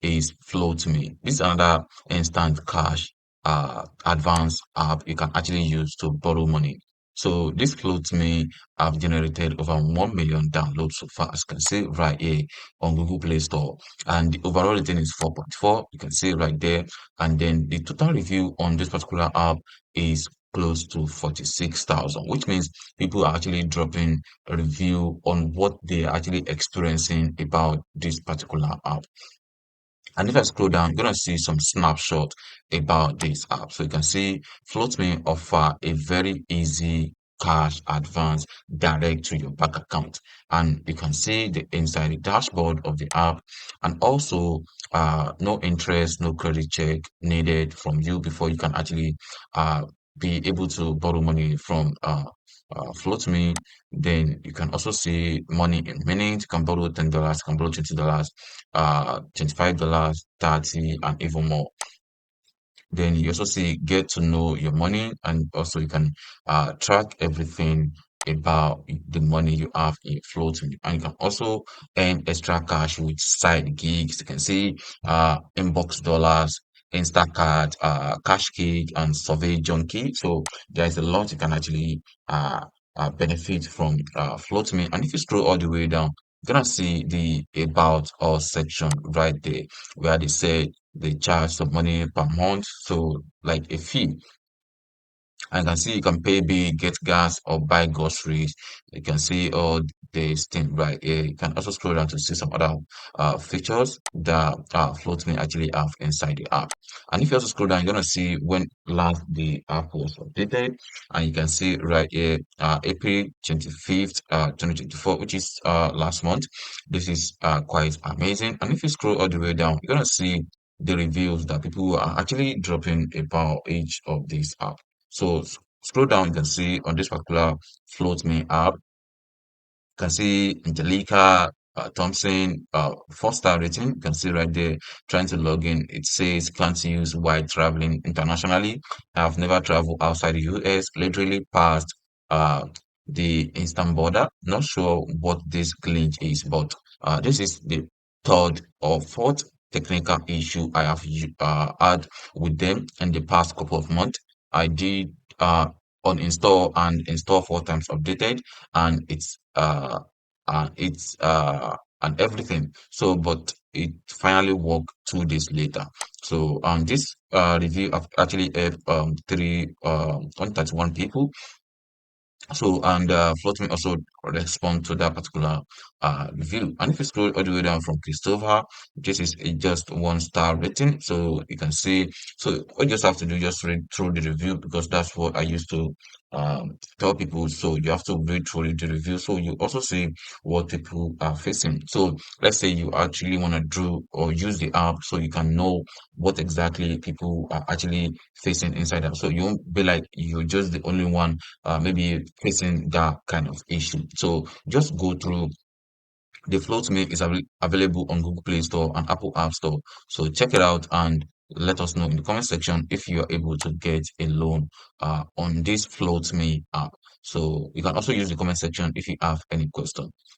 is Floatme. This is another instant cash advance app you can actually use to borrow money. So this Floatme have generated over 1 million downloads so far, as you can see right here on Google Play Store. And the overall rating is 4.4. You can see right there. And then the total review on this particular app is close to 46,000, which means people are actually dropping a review on what they are actually experiencing about this particular app. And if I scroll down, you're gonna see some snapshot about this app. So you can see Floatme offer a very easy cash advance direct to your bank account. And you can see the inside the dashboard of the app, and also no interest, no credit check needed from you before you can actually uh be able to borrow money from Floatme. Then you can also see money in minutes. You can borrow $10, you can borrow $20, $25, 30, and even more. Then you also see get to know your money, and also you can track everything about the money you have in floating. And you can also earn extra cash with side gigs. You can see inbox dollars, Instacart, cash gig, and survey junkie. So there's a lot you can actually benefit from floatme. And if you scroll all the way down, you're gonna see the about us section right there, where they say they charge some money per month, so like a fee. I can see you can pay bill, get gas, or buy groceries. You can see all this thing right here. You can also scroll down to see some other features that Float actually have inside the app. And if you also scroll down, you're gonna see when last the app was updated, and you can see right here, April 25th, 2024, which is last month. This is quite amazing. And if you scroll all the way down, you're gonna see the reviews that people are actually dropping about each of these apps. So scroll down, you can see on this particular Float Me app, you can see Angelica Thompson, 4-star rating. You can see right there, trying to log in. It says plans to use while traveling internationally. I've never traveled outside the US, literally passed uh, the instant border. Not sure what this glitch is, but this is the third or fourth technical issue I have had with them in the past couple of months. I did uninstall and install 4 times updated, and it's and everything. So, but it finally worked 2 days later. So, this review actually helped 131 people. So, and Floatme also respond to that particular review. And if you scroll all the way down from Christopher, this is a just 1-star rating. So you can see, so all you just have to do, just read through the review, because that's what I used to tell people. So you have to read through the review. So you also see what people are facing. So let's say you actually want to do or use the app, so you can know what exactly people are actually facing inside out. So you won't be like you're just the only one maybe facing that kind of issue. So just go through. The Floatme is available on Google Play Store and Apple App Store. So check it out and let us know in the comment section if you are able to get a loan on this Floatme app. So you can also use the comment section if you have any question.